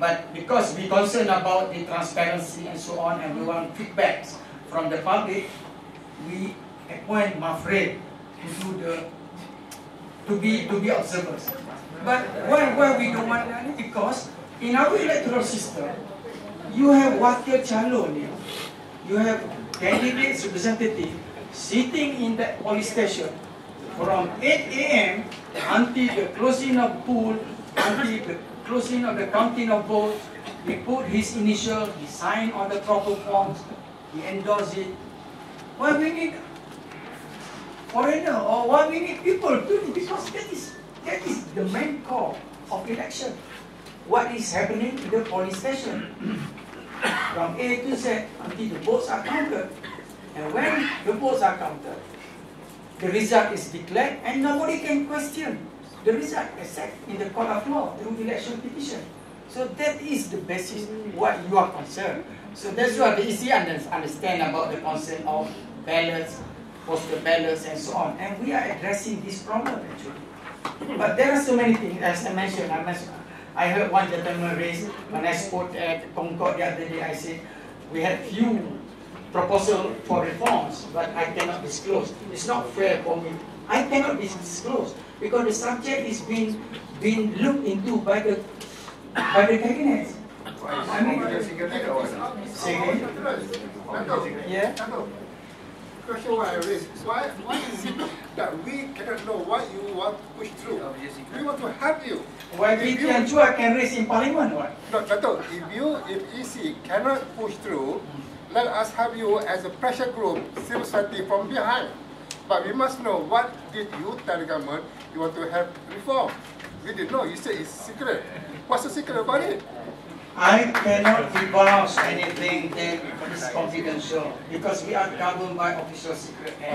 But because we concern about the transparency and so on, and we want feedbacks from the public, we appoint Mafred to be observers. But why we don't want that? Because in our electoral system, you have wakil calon, you have candidates representative sitting in that police station from 8 a.m. until the closing of poll, until the closing of the counting of votes. He put his initial, he signed on the proper forms, he endorsed it. Why we need foreigner, or why we need people to do it? Because that is the main core of election. What is happening in the police station from A to Z until the votes are counted. And when the votes are counted, the result is declared and nobody can question the result except in the court of law through election petition. So that is the basis what you are concerned. So that's what the EC understand about the concern of ballots, postal ballots and so on. And we are addressing this problem actually. But there are so many things, as I mentioned, I heard one gentleman raise, when I spoke at Concord the other day, I said, we had few proposals for reforms, but I cannot disclose. It's not fair for me. I cannot disclose, because the subject is being looked into by the cabinet. I mean, yeah. Question why I raised. Why is it that we cannot know what you want to push through? We want to help you. Why BT and Chua can raise in Parliament? What? No, Dato', if EC cannot push through, let us have you as a pressure group, civil society from behind. But we must know what did you tell the government you want to have reform. We didn't know. You said it's secret. What's the secret about it? I cannot divulge anything that is confidential because we are governed by official secret. The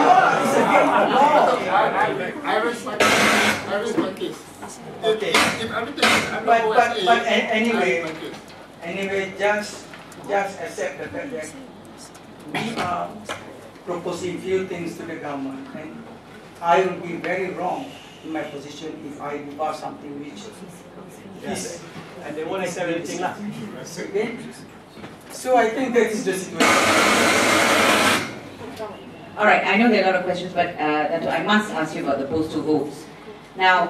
law is against the law. I raise my case. Okay. But anyway, just accept the fact that we are proposing few things to the government, and I will be very wrong in my position if I divulge something which is, and they won't accept anything lah. So I think that is the situation. All right, I know there are a lot of questions, but I must ask you about the postal votes. Now,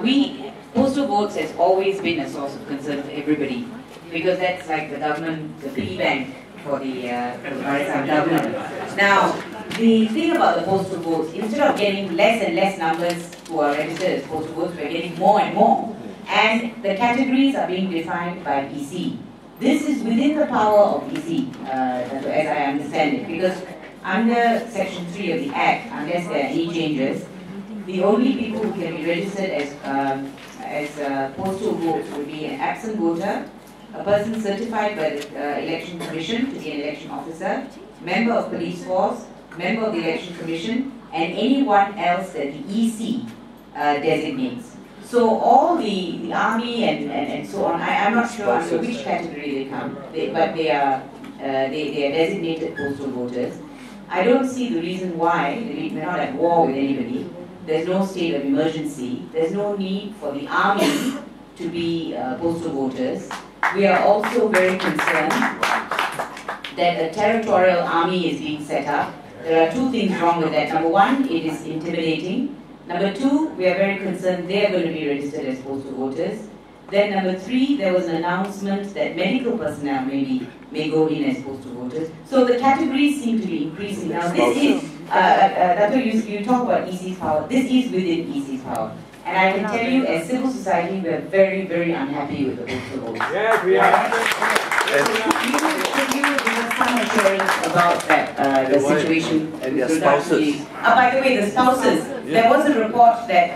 postal votes has always been a source of concern for everybody, because that's like the government, the piggy bank for the government. Now, the thing about the postal votes, instead of getting less and less numbers who are registered as postal votes, we're getting more and more. And the categories are being defined by EC. This is within the power of EC, as I understand it, because under Section 3 of the Act, unless there are any changes, the only people who can be registered as postal votes would be an absent voter, a person certified by the Election Commission to be an election officer, member of police force, member of the Election Commission, and anyone else that the EC designates. So all the army and so on, I'm not sure under which category they come, but they are designated postal voters. I don't see the reason why we're not at war with anybody. There's no state of emergency. There's no need for the army to be postal voters. We are also very concerned that a territorial army is being set up. There are two things wrong with that. Number one, it is intimidating. Number two, we are very concerned they are going to be registered as postal voters. Then number three, there was an announcement that medical personnel may go in as postal voters. So the categories seem to be increasing. Now this is, Dato', you talk about EC's power. This is within EC's power. And I can tell you, as civil society, we are very, very unhappy with the postal votes. Yes, we are. Could you give us some assurance about that, the situation? And their spouses. By the way, the spouses. There was a report that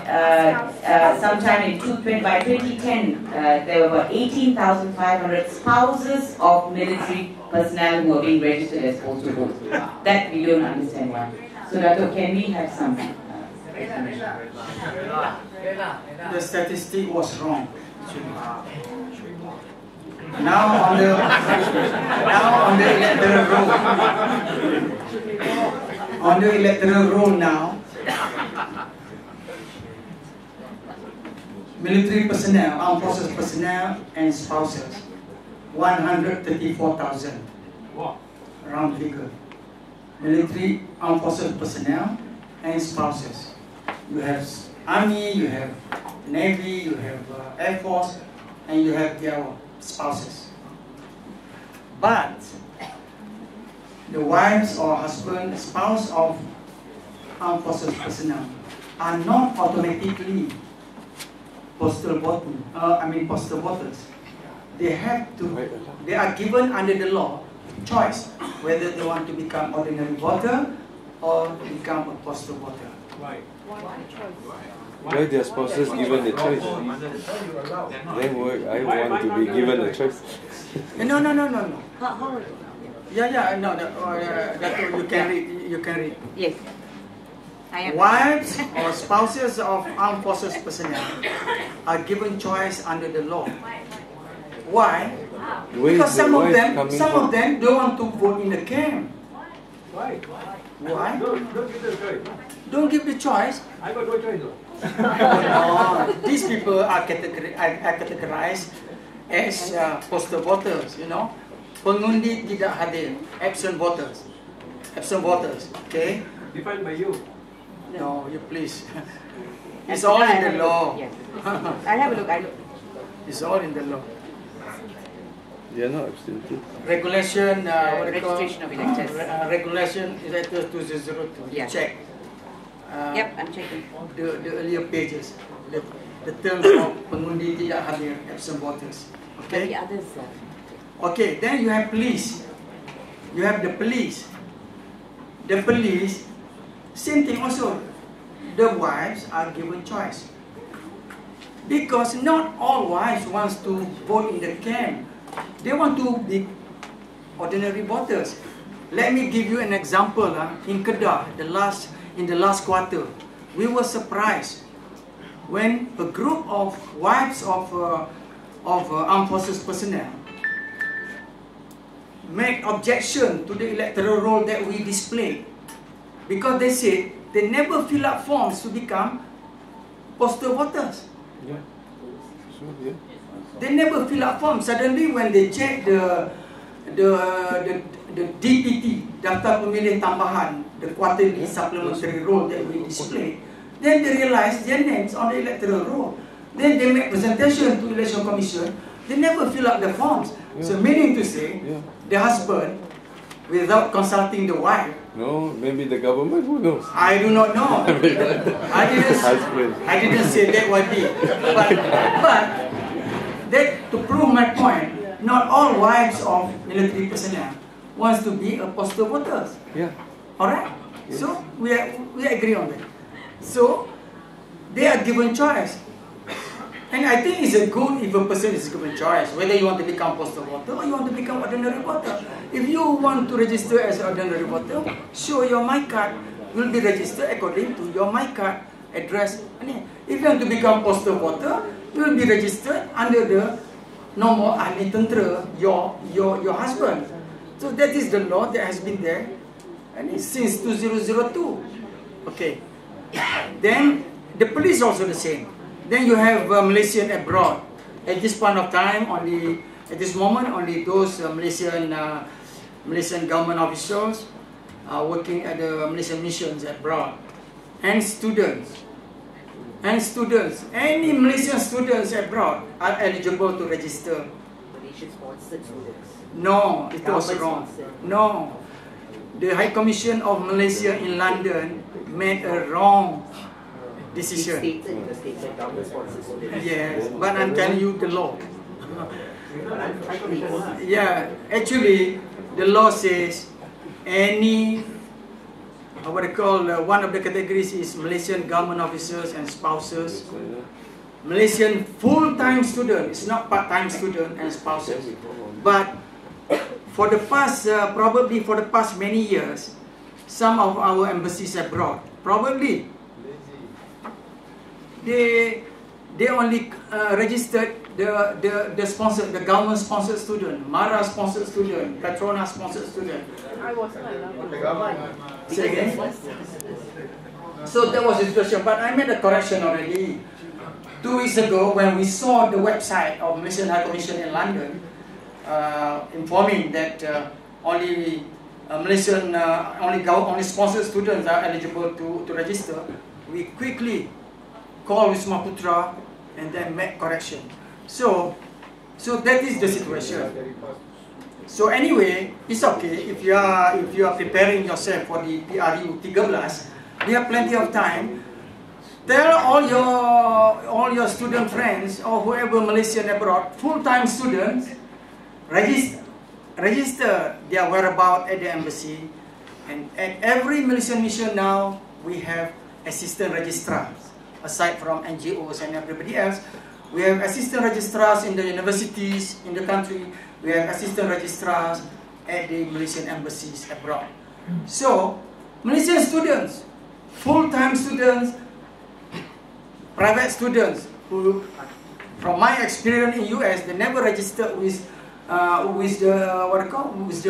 sometime in by 2010, there were about 18,500 spouses of military personnel who were being registered as postal votes. That we don't understand why. So, Dato', can we have some explanation? The statistic was wrong. Now on the electoral roll now, military personnel, armed forces personnel, and spouses. 134,000. Wow. Round figure. Military, armed forces personnel, and spouses. You have Army, you have Navy, you have Air Force, and you have their spouses. But the wives or husband, spouse of armed forces personnel are not automatically postal voters. They are given under the law choice whether they want to become ordinary voter or become a postal voter. Right. Why their spouses given the choice? Then I want to be given a choice. No. You can read. Yes. I am. Wives or spouses of armed forces personnel are given choice under the law. Why? Where Because is the some of wife them don't want to vote in the camp. Why? Why? Don't give the choice. Don't give the choice. I got no choice though. No, these people are categorized as postal voters, you know. Pengundi tidak hadir, absent voters. Absent voters, okay? Defined by you. No, you please. It's all in the law. Yes. I'll have a look. It's all in the law. They are not absentee. Regulation, Registration of electors. Regulation electors 2002. Yeah. Check. Yep, I'm checking. The earlier pages, the terms of pengundi tidak hadir, absent voters. But Okay. the others, Okay. Then you have police. You have the police. The police, same thing also. The wives are given choice because not all wives wants to vote in the camp. They want to be ordinary voters. Let me give you an example. In Kedah, in the last quarter, we were surprised when a group of wives of armed forces personnel made objection to the electoral roll that we displayed because they said they never fill up forms to become postal voters. Yeah. So, yeah. They never fill up forms. Suddenly when they check the DPT, Daftar Pemilih Tambahan, the quarterly supplementary roll that we display, then they realize their names on the electoral roll. Then they make presentation to Election Commission. They never fill up the forms. Yeah. So meaning to say, Yeah. the husband, without consulting the wife, No, maybe the government, who knows? I do not know. I didn't say that would be. But that, to prove my point, not all wives of military personnel wants to be a postal voters. Yeah. Alright? Yes. So we agree on that. So they are given choice. And I think it's a good if a person is given choice, whether you want to become postal voter or you want to become ordinary voter. If you want to register as an ordinary voter, sure, your my card will be registered according to your my card address. If you want to become postal voter, you will be registered under the normal ahli tentera, your husband. So that is the law that has been there and it's since 2002. Okay. Then the police also the same. Then you have Malaysian abroad. At this point of time, at this moment, only those Malaysian government officials are working at the Malaysian missions abroad, and students. Any Malaysian students abroad are eligible to register. Malaysian-sponsored students. No, it was wrong. No, the High Commission of Malaysia in London made a wrong decision. It's stated in the statement, government-sponsored students. Yes, but I'm telling you the law. Yeah, actually, the law says any, what they call, one of the categories is Malaysian government officers and spouses. Malaysian full-time student, it's not part-time student and spouses. But for the past, probably for the past many years, some of our embassies abroad, probably, they only registered the sponsor, the government sponsored student, Mara sponsored student, Petronas sponsored student. I was not allowed. Say again. So that was the situation, but I made a correction already. 2 weeks ago, when we saw the website of Malaysian High Commission in London, informing that only Malaysian, only sponsored students are eligible to register, we quickly called Wisma Putra and then make correction. So that is the situation. So anyway, it's okay if you are preparing yourself for the PRU 13. We have plenty of time. Tell all your student friends or whoever Malaysian abroad, full-time students, register their whereabouts at the embassy. And at every Malaysian mission now, we have assistant registrars. Aside from NGOs and everybody else, we have assistant registrars in the universities in the country. We have assistant registrars at the Malaysian embassies abroad. So, Malaysian students, full-time students, private students, who, from my experience in US, they never registered with the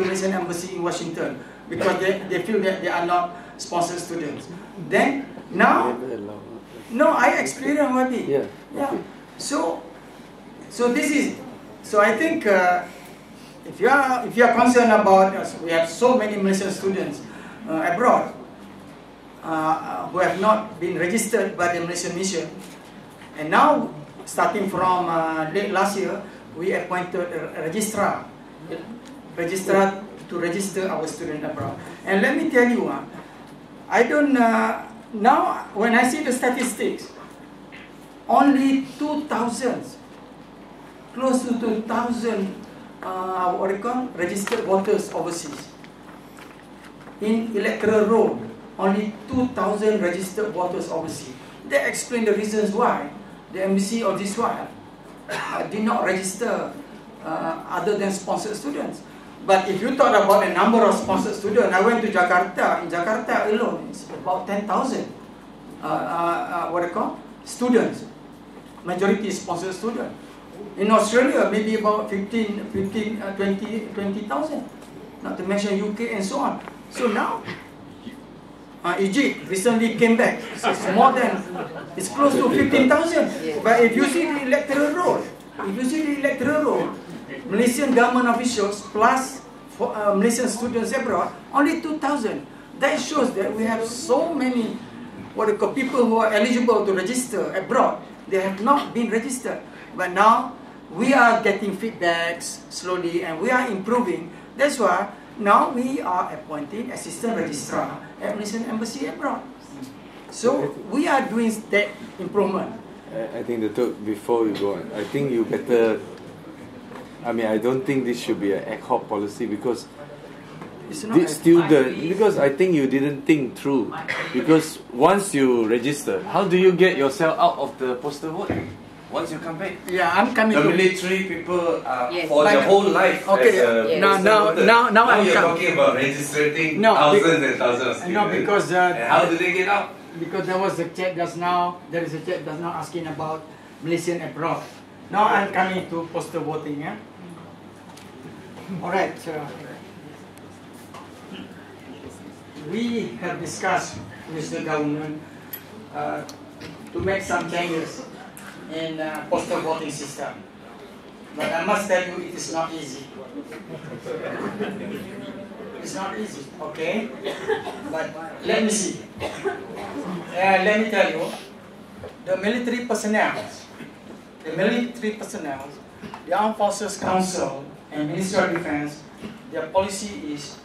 Malaysian embassy in Washington because they feel that they are not sponsored students. Then now, no, I experienced already. Yeah. So this is. So I think if you are concerned about us, we have so many Malaysian students abroad who have not been registered by the Malaysian mission, and now starting from late last year, we appointed a registrar to register our students abroad. And let me tell you, I don't now when I see the statistics, only 2,000, close to 2,000 registered voters overseas. In electoral roll, only 2,000 registered voters overseas. They explain the reasons why the embassy of this one did not register other than sponsored students. But if you talk about the number of sponsored students, I went to Jakarta. In Jakarta alone, it's about 10,000 students. Majority sponsored students. In Australia, maybe about 20,000. Not to mention UK and so on. So now, Egypt recently came back. So it's close to 15,000. But if you see the electoral roll, Malaysian government officials plus Malaysian students abroad, only 2,000. That shows that we have so many people who are eligible to register abroad. They have not been registered. But now we are getting feedbacks slowly and we are improving. That's why now we are appointing assistant registrar at Malaysian embassy abroad. So we are doing that improvement. I think before we go on, I think you better. I don't think this should be an ad hoc policy because because I think you didn't think through. Because once you register, how do you get yourself out of the postal vote? Once you come back, I'm coming. The military people for their whole life. Okay, now I'm you're talking about registering thousands and thousands of students. No, because and how do they get out? Because there was a chat just now. There is a chat just now asking about Malaysian abroad. Now I'm coming to postal voting. Yeah. All right. We have discussed with the government to make some changes in postal voting system. But I must tell you, it is not easy. It's not easy, okay? But let me see. Let me tell you, the military personnel, the Armed Forces Council and Ministry of Defense, their policy is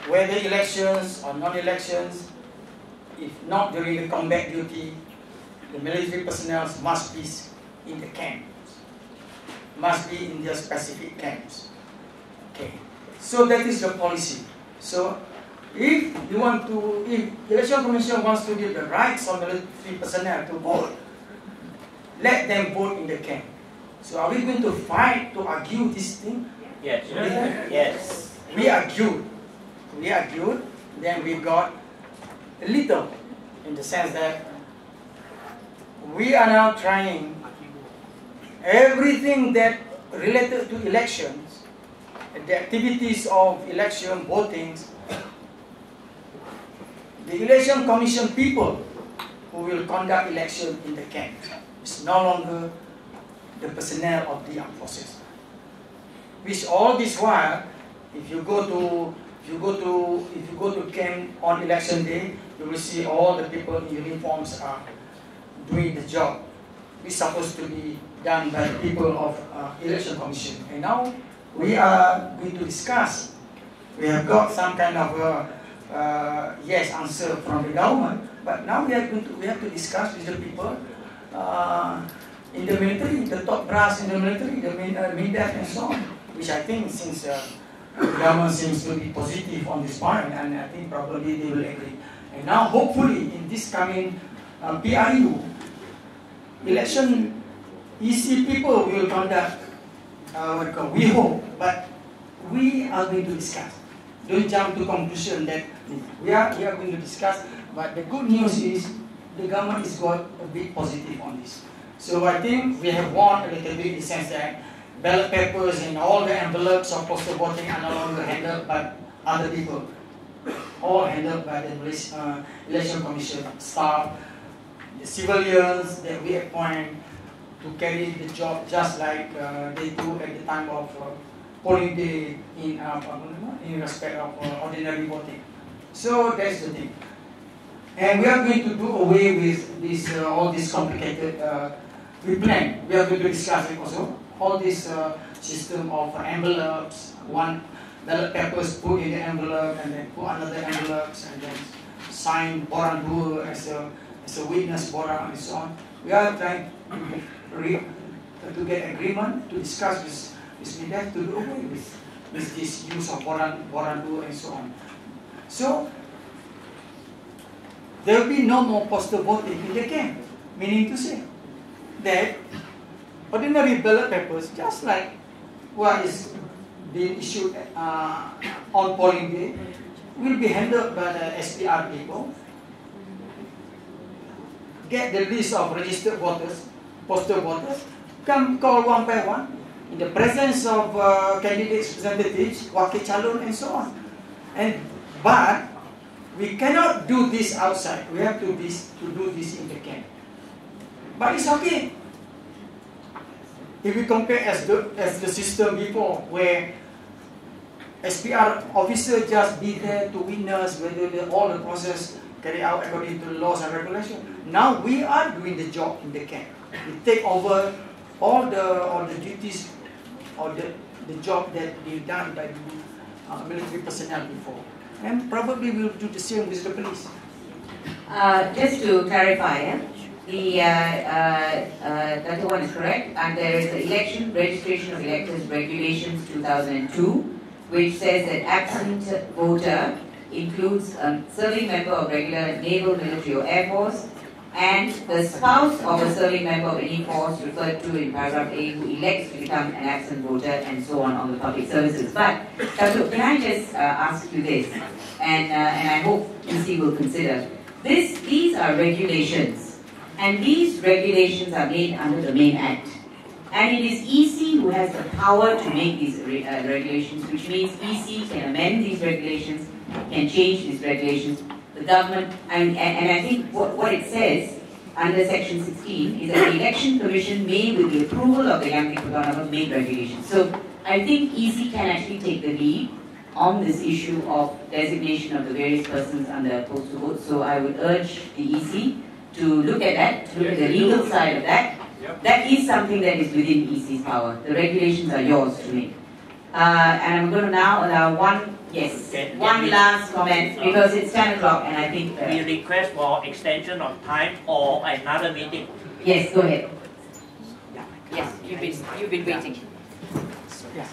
whether elections or non-elections, if not during the combat duty, the military personnel must be in the camps, must be in their specific camps. Okay, so that is the policy. So if Election Commission wants to give the rights of military personnel to vote, let them vote in the camp. So are we going to fight to argue this thing? Yes. Yes. We argued, then we got a little, in the sense that we are now trying everything that related to elections, the activities of election voting, the election commission people who will conduct election in the camp. It's no longer the personnel of the armed forces. Which all this while, if you go to camp on election day, you will see all the people in uniforms are doing the job which is supposed to be done by the people of election commission. And now we are going to discuss. We have got some kind of yes answer from the government, but now we have to discuss with the people in the military, the top brass in the military, the MINDEF and so on, which I think since the government seems to be positive on this point, and I think probably they will agree. And now hopefully in this coming PRU election, EC people will conduct, we hope, but we are going to discuss. Don't jump to conclusion that we are going to discuss, but the good news is the government is got a bit positive on this. So I think we have won a little bit in the sense that ballot papers and all the envelopes of postal voting are no longer handled by other people, all handled by the election commission staff, the civilians that we appoint to carry the job just like they do at the time of polling day in respect of ordinary voting. So that's the thing. And we are going to do away with this all this complicated, we plan, we are going to discuss it also, all this system of envelopes, one ballot papers put in the envelope and then put another envelopes and then sign Boran Dua as a witness Boran and so on. We are trying to get agreement to discuss with MINDEF to do away with this use of Boran Dua and so on. So there will be no more postal voting in the camp, meaning to say that ordinary ballot papers, just like what is being issued on polling day, will be handled by the SPR people, get the list of registered voters, postal voters, come call one by one, in the presence of candidates, representatives, wakil calon and so on. But we cannot do this outside. We have to do this in the camp. But it's okay. If we compare as the system before, where SPR officer just be there to witness whether all the process carried out according to the laws and regulations. Now we are doing the job in the camp. We take over all the duties or the job that been done by the military personnel before. And probably we'll do the same with the police. Just to clarify, that one is correct, and there is the Election Registration of Electors Regulations 2002, which says that absent voter includes a serving member of regular naval, military or air force, and the spouse of a serving member of any force referred to in paragraph A who elects to become an absent voter, and so on the public services. But, Dato', can I just ask you this, and I hope EC will consider. These are regulations, and these regulations are made under the Main Act. And it is EC who has the power to make these regulations, which means EC can amend these regulations, can change these regulations. The government, and I think what it says under section 16 is that the election commission may, with the approval of the Yang Di-Pertuan, make regulations. So I think EC can actually take the lead on this issue of designation of the various persons under postal vote. So I would urge the EC to look at that, to look at the legal side of that. That is something that is within EC's power. The regulations are yours to make. And I'm going to now allow one last comment, because it's 10 o'clock and I think... we request for extension of time or another meeting. Yes, go ahead. Yes, you've been waiting. Yes.